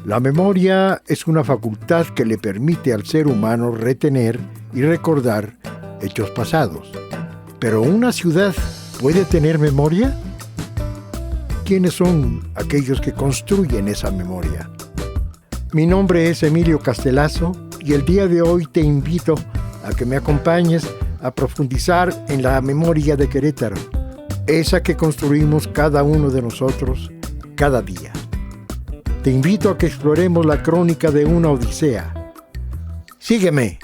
La memoria es una facultad que le permite al ser humano retener y recordar hechos pasados. ¿Pero una ciudad puede tener memoria? ¿Quiénes son aquellos que construyen esa memoria? Mi nombre es Emilio Castelazo y el día de hoy te invito a que me acompañes a profundizar en la memoria de Querétaro, esa que construimos cada uno de nosotros cada día. Te invito a que exploremos la crónica de una odisea. Sígueme.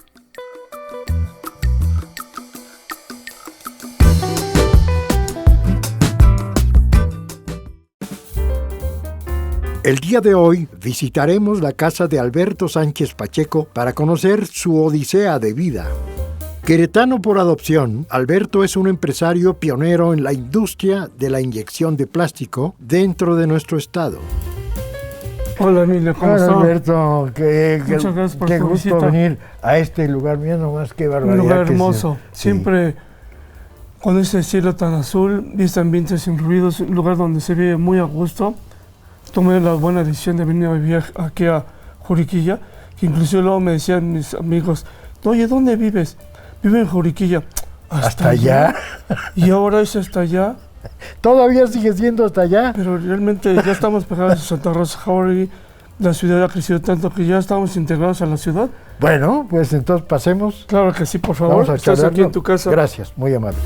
El día de hoy visitaremos la casa de Alberto Sánchez Pacheco para conocer su odisea de vida. Queretano por adopción, Alberto es un empresario pionero en la industria de la inyección de plástico dentro de nuestro estado. Hola Emilio, ¿cómo estás? Alberto, muchas gracias por qué tu gusto visita. venir a este lugar, mira nomás qué barbaridad. Un lugar que hermoso, siempre con ese cielo tan azul, vista ambientes sin ruidos, un lugar donde se vive muy a gusto. Tomé la buena decisión de venir a vivir aquí a Juriquilla, que inclusive luego me decían mis amigos, oye, ¿dónde vives? Vivo en Juriquilla. ¿Hasta allá? Y ahora es hasta allá. ¿Todavía sigue siendo hasta allá? Pero realmente ya estamos pegados a Santa Rosa Jauregui. La ciudad ha crecido tanto que ya estamos integrados a la ciudad. Bueno, pues entonces pasemos. Claro que sí, por favor. Vamos a Estás charlarlo. aquí en tu casa. Gracias, muy amable.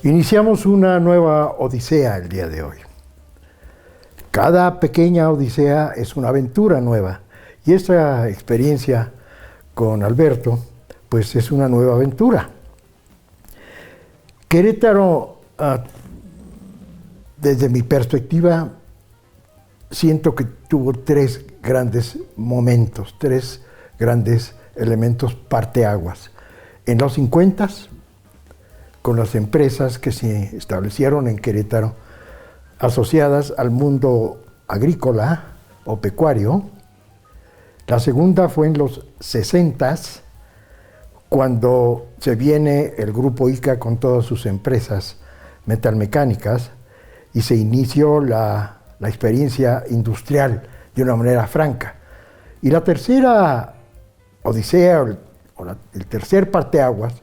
Iniciamos una nueva odisea el día de hoy. Cada pequeña odisea es una aventura nueva. Y esta experiencia con Alberto, pues es una nueva aventura. Querétaro, desde mi perspectiva, siento que tuvo tres grandes momentos, tres grandes elementos parteaguas. En los 50s, con las empresas que se establecieron en Querétaro, asociadas al mundo agrícola o pecuario. La segunda fue en los 60s, cuando se viene el grupo ICA con todas sus empresas metalmecánicas y se inició la experiencia industrial de una manera franca. Y la tercera odisea, el tercer parteaguas,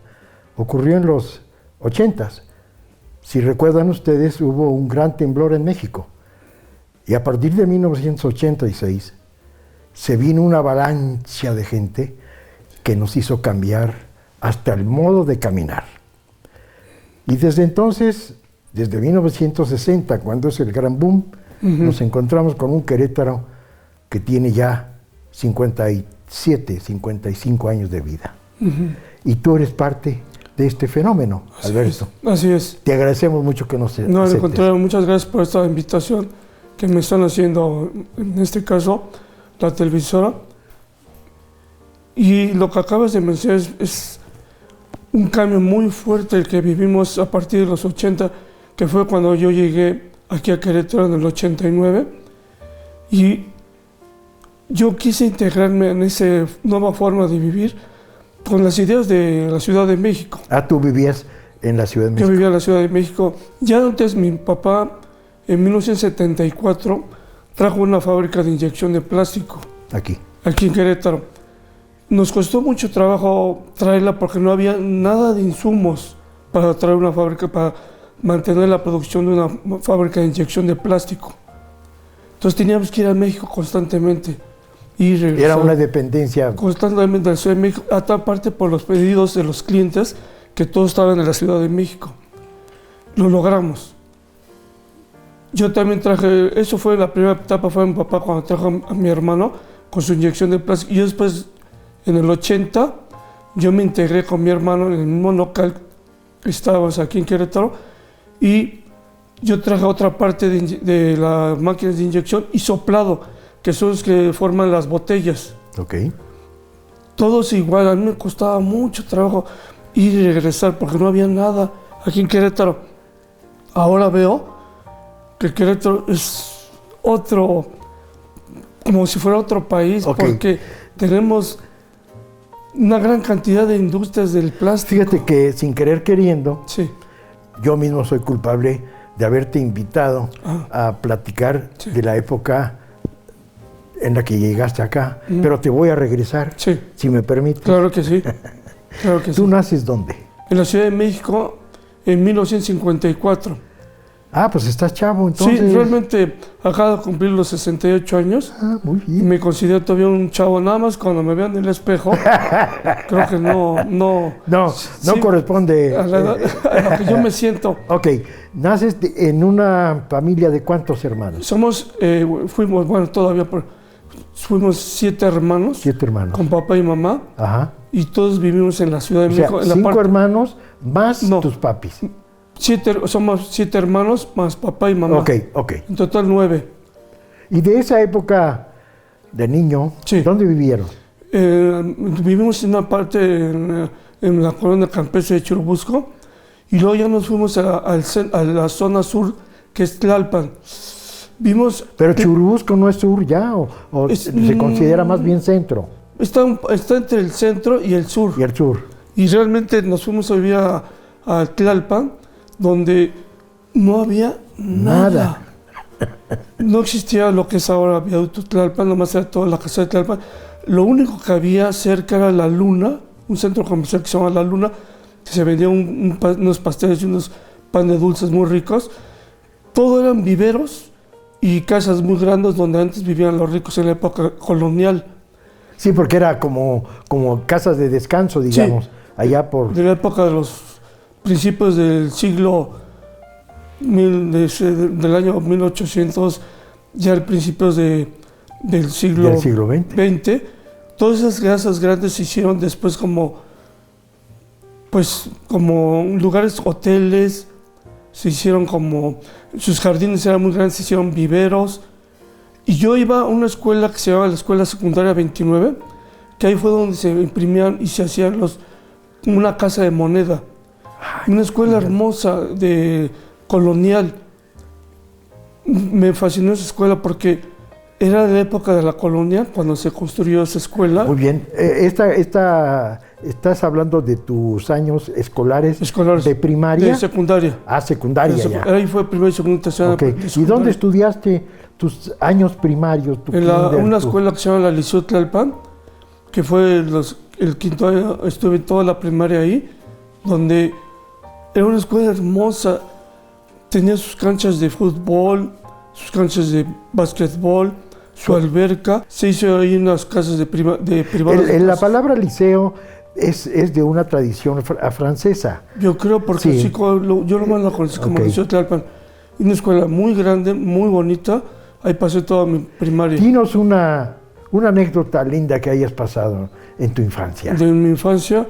ocurrió en los 80s. Si recuerdan ustedes, hubo un gran temblor en México. Y a partir de 1986 se vino una avalancha de gente que nos hizo cambiar hasta el modo de caminar. Y desde entonces, desde 1960, cuando es el gran boom, nos encontramos con un Querétaro que tiene ya 57, 55 años de vida. Y tú eres parte de este fenómeno, Alberto. Así es. Te agradecemos mucho que nos No, al aceptes. contrario, muchas gracias por esta invitación que me están haciendo, en este caso, la televisora. Y lo que acabas de mencionar es un cambio muy fuerte el que vivimos a partir de los 80, que fue cuando yo llegué aquí a Querétaro en el 89. Y yo quise integrarme en esa nueva forma de vivir con las ideas de la Ciudad de México. Ah, tú vivías en la Ciudad de México. Yo vivía en la Ciudad de México. Ya antes mi papá, en 1974, trajo una fábrica de inyección de plástico. Aquí. Aquí en Querétaro. Nos costó mucho trabajo traerla porque no había nada de insumos para traer una fábrica, para mantener la producción de una fábrica de inyección de plástico. Entonces teníamos que ir a México constantemente. Y regresar. Era una dependencia. Constantemente de la Ciudad de México, a tal parte por los pedidos de los clientes, que todos estaban en la Ciudad de México. Lo logramos. Yo también traje, eso fue la primera etapa, fue mi papá cuando trajo a mi hermano con su inyección de plástico. Y después, en el 80, yo me integré con mi hermano en el mismo local que estábamos aquí en Querétaro, y yo traje otra parte de las máquinas de inyección y soplado, que son los que forman las botellas. Ok. Todos igual, a mí me costaba mucho trabajo ir y regresar porque no había nada aquí en Querétaro. Ahora veo que Querétaro es otro, como si fuera otro país, porque tenemos una gran cantidad de industrias del plástico. Fíjate que sin querer queriendo, Sí. yo mismo soy culpable de haberte invitado a platicar de la época en la que llegaste acá, pero te voy a regresar, si me permites. Claro que sí. Claro que ¿Tú naces dónde? En la Ciudad de México, en 1954. Ah, pues estás chavo, entonces. Sí, realmente acabo de cumplir los 68 años. Ah, muy bien. Me considero todavía un chavo, nada más cuando me vean en el espejo. Creo que no corresponde a lo que yo me siento. Ok, naces en una familia de ¿cuántos hermanos? Fuimos 7 hermanos. 7 hermanos. Con papá y mamá. Ajá. Y todos vivimos en la Ciudad de México. O sea, 5 hermanos más tus papis. Somos 7 hermanos más papá y mamá. Ok. En total 9. Y de esa época de niño, ¿dónde vivieron? Vivimos en una parte en la colonia campestre de Churubusco, y luego ya nos fuimos a la zona sur, que es Tlalpan. Pero Churubusco no es sur ya, o se considera más bien centro. Está entre el centro y el sur. Y el sur. Y realmente nos fuimos a vivir a Tlalpan, donde no había nada. No existía lo que es ahora Viaducto Tlalpan, nomás era toda la casa de Tlalpan. Lo único que había cerca era La Luna, un centro comercial que se llama La Luna, que se vendía unos pasteles y unos panes dulces muy ricos. Todo eran viveros y casas muy grandes donde antes vivían los ricos en la época colonial. Sí, porque era como casas de descanso, digamos, allá por... De la época de los principios del siglo, del año 1800, ya a principios del siglo XX. Todas esas casas grandes se hicieron después como lugares, hoteles, se hicieron sus jardines eran muy grandes, se hicieron viveros. Y yo iba a una escuela que se llamaba la Escuela Secundaria 29, que ahí fue donde se imprimían y se hacían una casa de moneda. Una escuela hermosa, colonial. Me fascinó esa escuela porque era de la época de la colonia, cuando se construyó esa escuela. Muy bien. ¿Estás hablando de tus años escolares de primaria? De secundaria. Ah, secundaria ya. Ahí fue primero y segundo, tercera. Okay. ¿Y dónde estudiaste tus años primarios? Una escuela que se llama la Liceo Tlalpan, que fue el quinto año, estuve toda la primaria ahí, donde era una escuela hermosa. Tenía sus canchas de fútbol, sus canchas de básquetbol, su alberca. Se hizo ahí unas casas de privados. La palabra liceo es de una tradición francesa. Yo creo, porque yo lo más la conocí como Liceo Tlalpan. Una escuela muy grande, muy bonita. Ahí pasé toda mi primaria. Dinos una anécdota linda que hayas pasado en tu infancia. De mi infancia,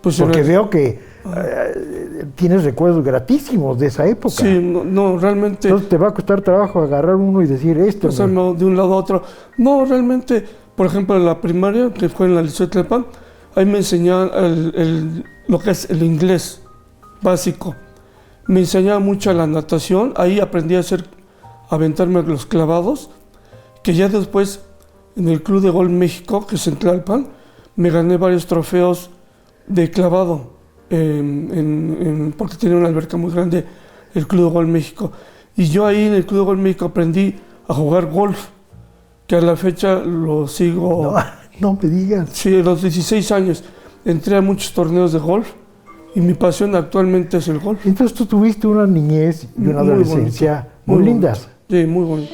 pues... Porque veo que tienes recuerdos gratísimos de esa época. Sí, no, realmente... Entonces te va a costar trabajo agarrar uno y decir esto. Pasarme de un lado a otro. No, realmente, por ejemplo, en la primaria, que fue en la Liceo Tlalpan, ahí me enseñaban lo que es el inglés básico. Me enseñaba mucho la natación, ahí aprendí a aventarme los clavados, que ya después en el Club de Golf México, que es en Tlalpan, me gané varios trofeos de clavado, porque tenía una alberca muy grande el Club de Golf México. Y yo ahí en el Club de Golf México aprendí a jugar golf, que a la fecha lo sigo... No me digas. Sí, a los 16 años entré a muchos torneos de golf y mi pasión actualmente es el golf. Entonces tú tuviste una niñez y una adolescencia muy lindas. Sí, muy bonito.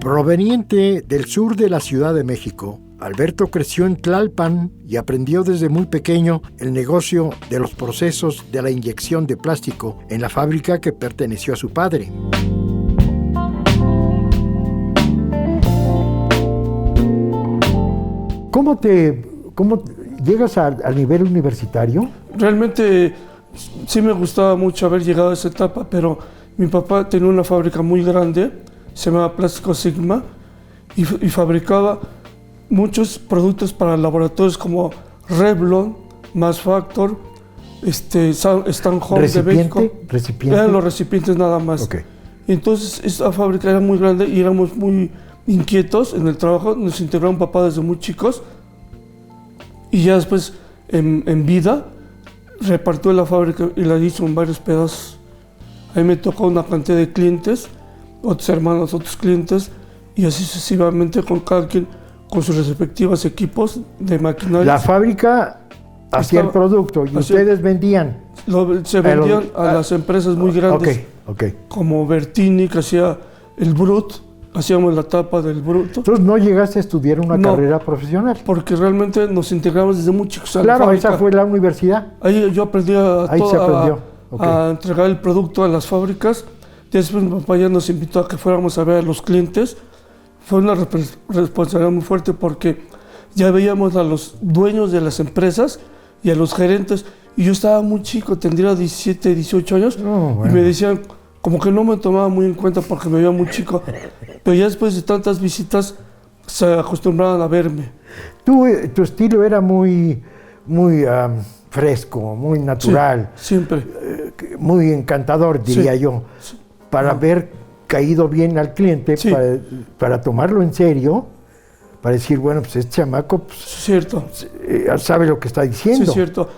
Proveniente del sur de la Ciudad de México, Alberto creció en Tlalpan y aprendió desde muy pequeño el negocio de los procesos de la inyección de plástico en la fábrica que perteneció a su padre. ¿Cómo llegas al nivel universitario? Realmente sí me gustaba mucho haber llegado a esa etapa, pero mi papá tenía una fábrica muy grande, se llamaba Plástico Sigma, y fabricaba muchos productos para laboratorios como Revlon, Mass Factor, Stan Home de México. ¿Recipiente? Eran los recipientes nada más. Okay. Entonces esta fábrica era muy grande y éramos muy inquietos en el trabajo. Nos integró un papá desde muy chicos Y ya después, en vida, repartió la fábrica y la hizo en varios pedazos. Ahí me tocó una cantidad de clientes, otros hermanos, otros clientes, y así sucesivamente con cada quien con sus respectivos equipos de maquinaria. La fábrica hacía el producto y ustedes vendían. Se vendían a las empresas muy grandes, como Bertini, que hacía el Brut, hacíamos la tapa del Brut. Entonces, ¿no llegaste a estudiar una carrera profesional? Porque realmente nos integramos desde muy chicos a la Claro, fábrica. esa fue la universidad. Ahí yo aprendí a entregar el producto a las fábricas. Después mi papá ya nos invitó a que fuéramos a ver a los clientes. Fue una responsabilidad muy fuerte porque ya veíamos a los dueños de las empresas y a los gerentes. Y yo estaba muy chico, tendría 17, 18 años. Y me decían, como que no me tomaba muy en cuenta porque me veía muy chico. Pero ya después de tantas visitas, se acostumbraban a verme. Tu estilo era muy fresco, muy natural. Sí, siempre. Muy encantador, diría yo. Para haber caído bien al cliente, para tomarlo en serio, para decir, bueno, pues este chamaco cierto. Sabe lo que está diciendo. Sí, es cierto.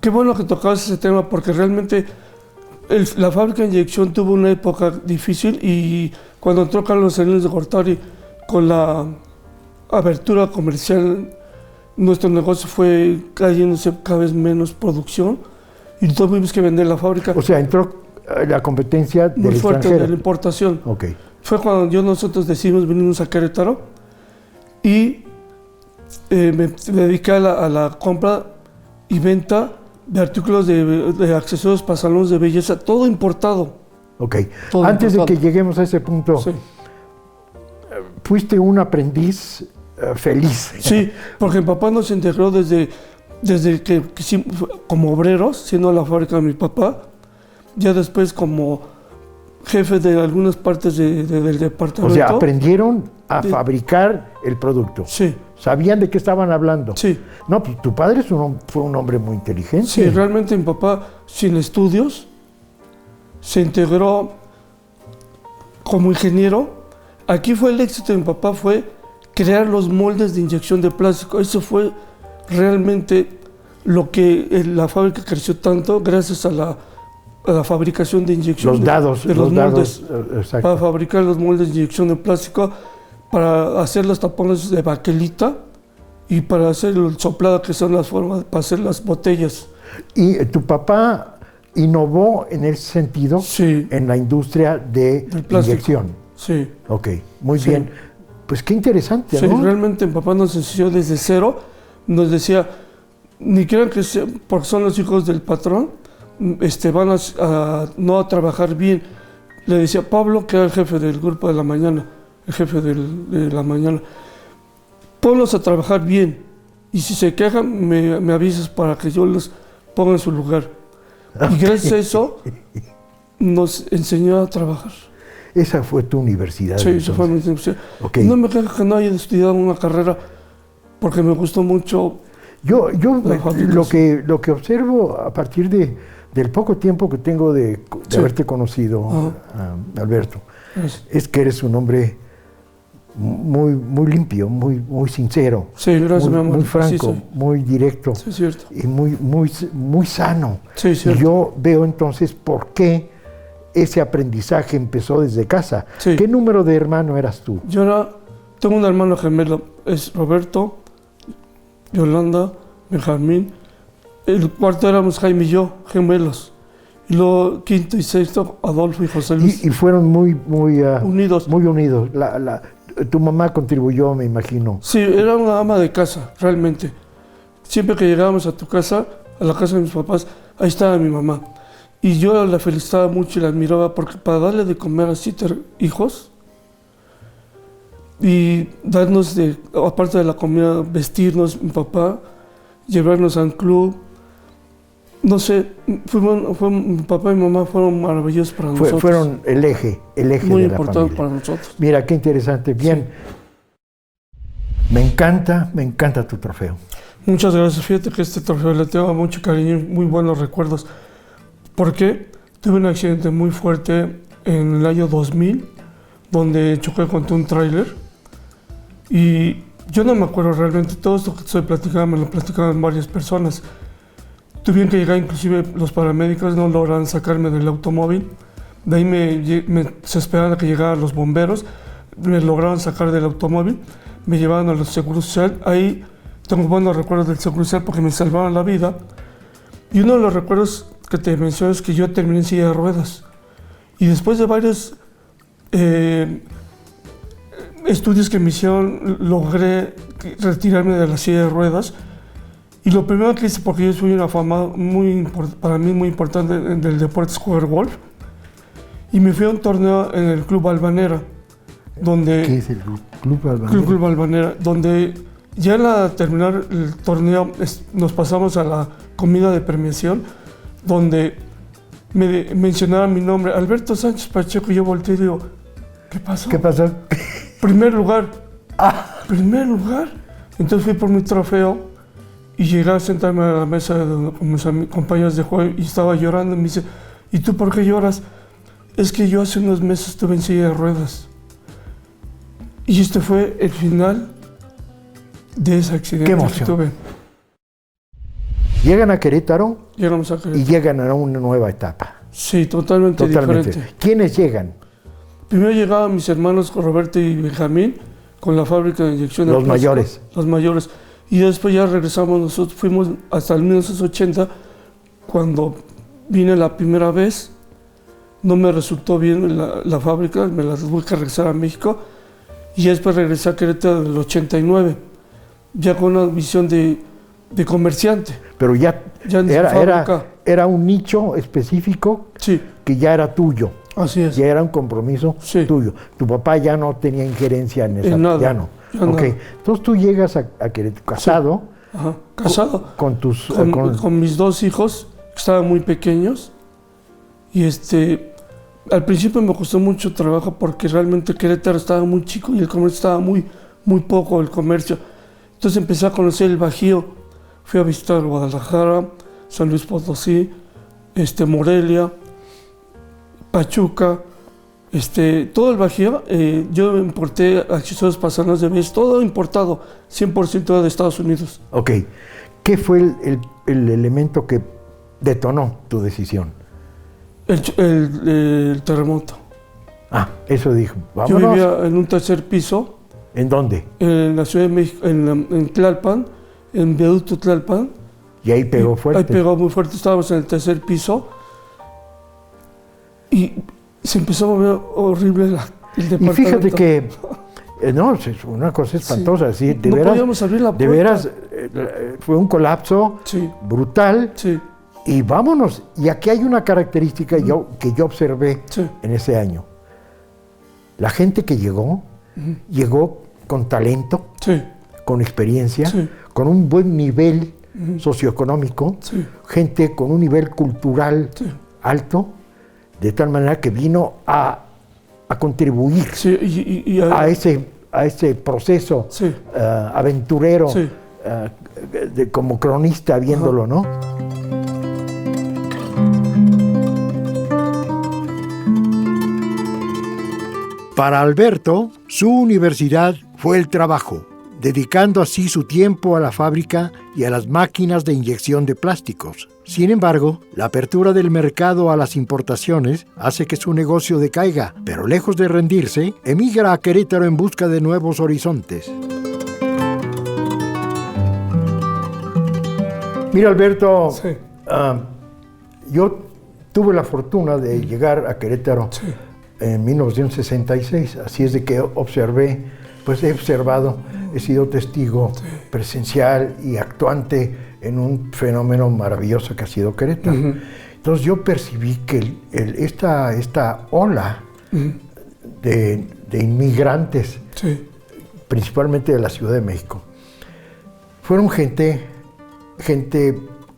Qué bueno que tocabas ese tema, porque realmente la fábrica de inyección tuvo una época difícil y cuando entró Carlos Salinas de Gortari con la apertura comercial, nuestro negocio fue cayéndose cada vez menos producción y tuvimos que vender la fábrica. O sea, entró la competencia del muy fuerte extranjero. de la importación. Okay. Fue cuando nosotros decidimos venirnos a Querétaro y me dediqué a la compra y venta de artículos de accesorios para salones de belleza, todo importado. Ok. Antes de que lleguemos a ese punto, fuiste un aprendiz feliz. Sí, porque mi papá nos integró desde que como obreros, siendo la fábrica de mi papá, ya después como jefe de algunas partes del departamento. O sea, aprendieron a fabricar el producto. Sí. ¿Sabían de qué estaban hablando? Sí. No, pues tu padre fue un hombre muy inteligente. Sí, realmente mi papá, sin estudios, se integró como ingeniero. Aquí fue el éxito de mi papá, fue crear los moldes de inyección de plástico. Eso fue realmente lo que la fábrica creció tanto gracias a la fabricación de inyección de los moldes. Para fabricar los moldes de inyección de plástico, para hacer los tapones de baquelita y para hacer el soplado, que son las formas para hacer las botellas. ¿Y tu papá innovó en ese sentido en la industria de inyección? Sí. Ok, muy bien. Pues qué interesante, sí, ¿no? Sí, realmente mi papá nos enseñó desde cero. Nos decía, ni crean que porque son los hijos del patrón, van no a trabajar bien. Le decía Pablo, que era el jefe del grupo de la mañana, el jefe de la mañana, ponlos a trabajar bien y si se quejan me avisas para que yo los ponga en su lugar. Y gracias a eso nos enseñó a trabajar. Esa fue tu universidad. Sí, esa fue mi universidad. Okay. No me quejo que no haya estudiado una carrera porque me gustó mucho. Yo lo que observo a partir del poco tiempo que tengo de haberte conocido, Alberto, es que eres un hombre muy limpio, muy sincero, sí, gracias, muy franco, muy directo, sí, cierto. Y muy sano. Sí, y yo veo entonces por qué ese aprendizaje empezó desde casa. Sí. ¿Qué número de hermano eras tú? Tengo un hermano gemelo, es Roberto, Yolanda, Benjamín. El cuarto éramos Jaime y yo, gemelos. Y luego quinto y sexto, Adolfo y José Luis. Y fueron muy unidos. Muy unidos. Tu mamá contribuyó, me imagino. Sí, era una ama de casa, realmente. Siempre que llegábamos a tu casa, a la casa de mis papás, ahí estaba mi mamá. Y yo la felicitaba mucho y la admiraba porque para darle de comer a 7 hijos y darnos, aparte de la comida, vestirnos, mi papá, llevarnos a un club. No sé, mi papá y mi mamá fueron maravillosos para nosotros. Fueron el eje muy de la familia. Muy importante para nosotros. Mira, qué interesante. Bien. Sí. Me encanta tu trofeo. Muchas gracias. Fíjate que este trofeo le tengo mucho cariño y muy buenos recuerdos. Porque tuve un accidente muy fuerte en el año 2000, donde choqué contra un tráiler y Yo no me acuerdo realmente, todo esto que estoy platicando me lo platicaban varias personas. Tuvieron que llegar, inclusive los paramédicos no lograron sacarme del automóvil. De ahí se esperaban a que llegaran los bomberos, me lograron sacar del automóvil, me llevaron a los Seguro Social. Ahí tengo buenos recuerdos del Seguro Social porque me salvaron la vida. Y uno de los recuerdos que te menciono es que yo terminé en silla de ruedas. Y después de varios estudios que me hicieron, logré retirarme de la silla de ruedas. Y lo primero que hice, porque yo soy una fama para mí muy importante del deporte, es jugar golf. Y me fui a un torneo en el Club Albanera, donde... ¿Qué es el Club Albanera? Club Albanera, donde ya al terminar el torneo nos pasamos a la comida de premiación, donde me mencionaban mi nombre, Alberto Sánchez Pacheco, y yo volteé y digo, ¿qué pasó? ¿Qué pasó? Primer lugar. Primer lugar. Entonces fui por mi trofeo y llegué a sentarme a la mesa con mis compañeros de juego y estaba llorando. Y me dice, ¿y tú por qué lloras? Es que yo hace unos meses estuve en silla de ruedas. Y este fue el final de ese accidente. ¡Qué emoción! Que tuve. Llegan a Querétaro. Llegamos a Querétaro. Y llegan a una nueva etapa. Sí, totalmente diferente. ¿Quiénes llegan? Primero llegaban mis hermanos Roberto y Benjamín con la fábrica de inyección de plástico. Mayores. Los mayores. Y después ya regresamos nosotros, fuimos hasta el 1980, cuando vine la primera vez. No me resultó bien la fábrica, me la tuve que regresar a México. Y después regresé a Querétaro en el 89, ya con una visión de comerciante. Pero ya era un nicho específico, sí, que ya era tuyo. Así es. Ya era un compromiso, sí, tuyo. Tu papá ya no tenía injerencia en esa. Nada, ya no. Ya okay. Nada. Entonces tú llegas a Querétaro casado. Sí. Ajá. Casado. Con mis dos hijos, que estaban muy pequeños. Y al principio me costó mucho trabajo porque realmente Querétaro estaba muy chico y el comercio estaba muy poco, el comercio. Entonces empecé a conocer el Bajío. Fui a visitar Guadalajara, San Luis Potosí, Morelia, Pachuca, todo el Bajío. Yo importé accesorios para salones de belleza, todo importado, 100% de Estados Unidos. Ok. ¿Qué fue el elemento que detonó tu decisión? El terremoto. Eso dijo. Vámonos. Yo vivía en un tercer piso. ¿En dónde? En la Ciudad de México, en Tlalpan, en Viaducto Tlalpan. Y ahí pegó fuerte. Ahí pegó muy fuerte, estábamos en el tercer piso. Y se empezó a mover horrible el departamento. Y fíjate que, no, es una cosa espantosa. Sí. No podíamos abrir la puerta. De veras, fue un colapso brutal. Sí. Y vámonos. Y aquí hay una característica que yo observé en ese año. La gente que llegó con talento, con experiencia, con un buen nivel socioeconómico, gente con un nivel cultural alto, de tal manera que vino a contribuir a ese proceso aventurero, como cronista viéndolo, ¿no? Para Alberto, su universidad fue el trabajo, dedicando así su tiempo a la fábrica y a las máquinas de inyección de plásticos. Sin embargo, la apertura del mercado a las importaciones hace que su negocio decaiga, pero lejos de rendirse, emigra a Querétaro en busca de nuevos horizontes. Mira, Alberto, yo tuve la fortuna de llegar a Querétaro en 1966, así es de que he observado, he sido testigo presencial y actuante en un fenómeno maravilloso que ha sido Querétaro. Entonces yo percibí que esta ola de inmigrantes, principalmente de la Ciudad de México, fueron gente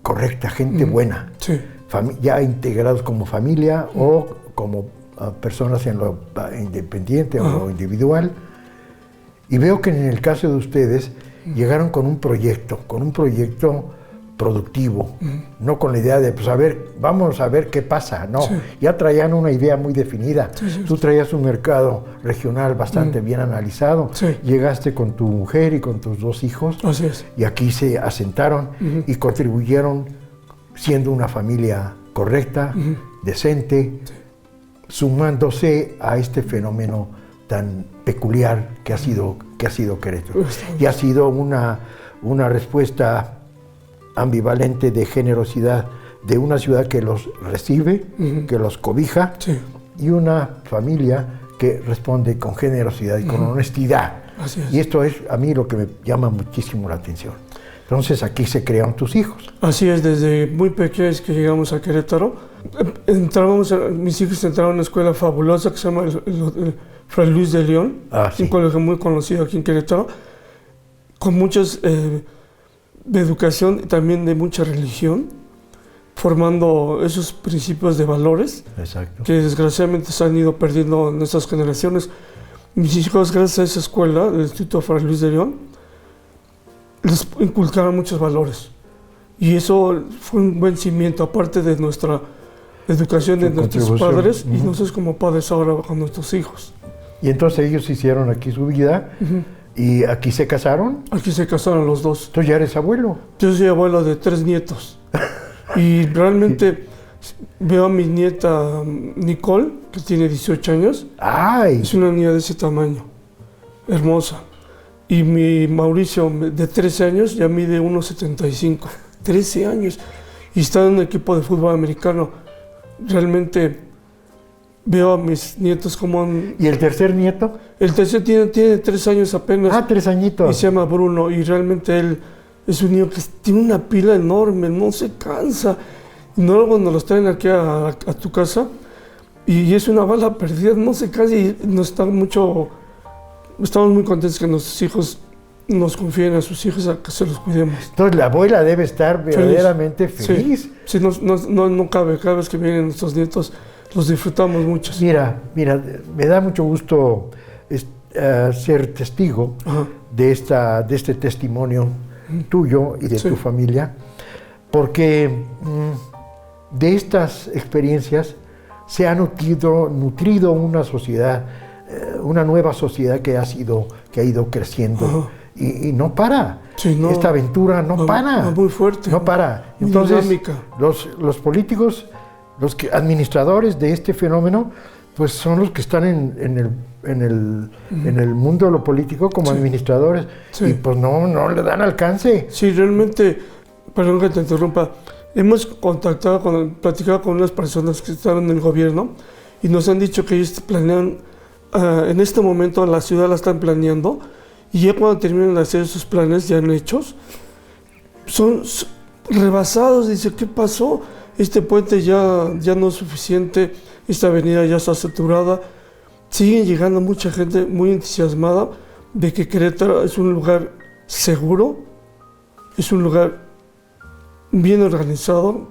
correcta, gente buena, ya integrados como familia o como personas en lo independiente o lo individual. Y veo que en el caso de ustedes llegaron con un proyecto productivo, no con la idea de, pues a ver, vamos a ver qué pasa, no, ya traían una idea muy definida. Tú traías un mercado regional bastante bien analizado, llegaste con tu mujer y con tus 2 hijos, y aquí se asentaron y contribuyeron siendo una familia correcta, decente, sumándose a este fenómeno tan peculiar que ha sido Querétaro. Y ha sido una respuesta ambivalente de generosidad de una ciudad que los recibe, que los cobija, y una familia que responde con generosidad y con honestidad. Y esto es a mí lo que me llama muchísimo la atención. Entonces aquí se crearon tus hijos. Así es, desde muy pequeños que llegamos a Querétaro, mis hijos entraron a una escuela fabulosa que se llama el Fray Luis de León, un colegio muy conocido aquí en Querétaro, con muchas de educación y también de mucha religión, formando esos principios de valores que desgraciadamente se han ido perdiendo en estas generaciones. Mis hijos, gracias a esa escuela, el Instituto Fray Luis de León, les inculcaron muchos valores. Y eso fue un buen cimiento, aparte de nuestra educación de nuestros padres y nosotros como padres ahora con nuestros hijos. Y entonces ellos hicieron aquí su vida. ¿Y aquí se casaron? Aquí se casaron los 2. ¿Tú ya eres abuelo? Yo soy abuelo de 3 nietos. Y realmente veo a mi nieta Nicole, que tiene 18 años. ¡Ay! Es una niña de ese tamaño, hermosa. Y mi Mauricio, de 13 años, ya mide 1,75. 13 años. Y está en un equipo de fútbol americano. Realmente veo a mis nietos como... ¿Y el tercer nieto? El tercer tiene 3 años apenas. 3 añitos. Y se llama Bruno. Y realmente él es un niño que tiene una pila enorme, no se cansa. Y luego nos los traen aquí a tu casa y es una bala perdida, no se cansa y estamos muy contentos que nuestros hijos nos confíen a sus hijos a que se los cuidemos. Entonces la abuela debe estar verdaderamente feliz. Sí, no cabe, cada vez que vienen nuestros nietos los disfrutamos mucho. Mira, me da mucho gusto ser testigo de este testimonio tuyo y de tu familia, porque de estas experiencias se ha nutrido una sociedad, una nueva sociedad que ha ido creciendo y no para. Sí, no, esta aventura no para. Muy fuerte. No para. Entonces, los políticos, administradores de este fenómeno, pues son los que están en el mundo de lo político como administradores, y pues no le dan alcance. Sí, realmente, perdón que te interrumpa, hemos platicado con unas personas que están en el gobierno y nos han dicho que ellos planean, en este momento la ciudad la están planeando, y ya cuando terminan de hacer sus planes ya hechos, son rebasados. Dice, ¿qué pasó? Este puente ya no es suficiente, esta avenida ya está saturada. Sigue llegando mucha gente muy entusiasmada de que Querétaro es un lugar seguro, es un lugar bien organizado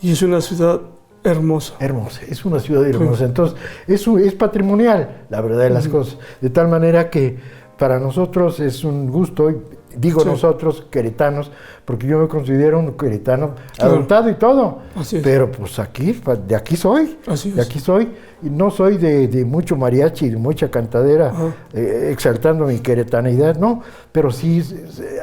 y es una ciudad hermosa. Hermosa, es una ciudad hermosa. Entonces, es patrimonial, la verdad de las cosas. De tal manera que para nosotros es un gusto, y digo nosotros, queretanos, porque yo me considero un queretano adoptado y todo. Pero pues de aquí soy. De aquí soy. Y no soy de mucho mariachi, de mucha cantadera, exaltando mi queretaneidad, no. Pero sí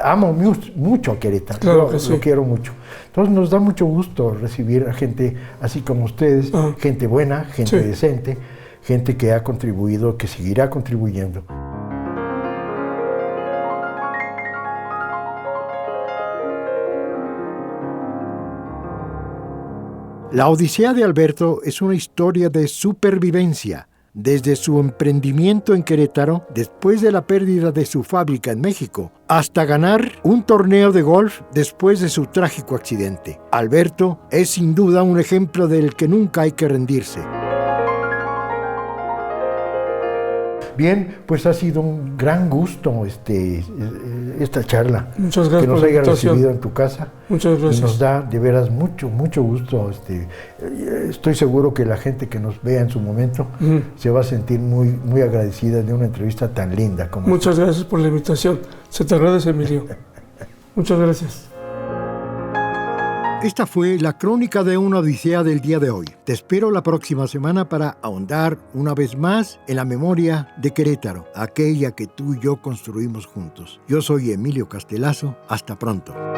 amo mucho a Querétaro. Claro lo quiero mucho. Entonces nos da mucho gusto recibir a gente así como ustedes, gente buena, gente decente, gente que ha contribuido, que seguirá contribuyendo. La Odisea de Alberto es una historia de supervivencia, desde su emprendimiento en Querétaro, después de la pérdida de su fábrica en México, hasta ganar un torneo de golf después de su trágico accidente. Alberto es sin duda un ejemplo del que nunca hay que rendirse. Bien, pues ha sido un gran gusto esta charla. Muchas gracias que nos por la haya invitación. recibido en tu casa. Muchas gracias. Y nos da de veras mucho gusto. Estoy seguro que la gente que nos vea en su momento se va a sentir muy agradecida de una entrevista tan linda como Muchas gracias por la invitación. Se te agradece, Emilio. Muchas gracias. Esta fue la crónica de una odisea del día de hoy. Te espero la próxima semana para ahondar una vez más en la memoria de Querétaro, aquella que tú y yo construimos juntos. Yo soy Emilio Castelazo. Hasta pronto.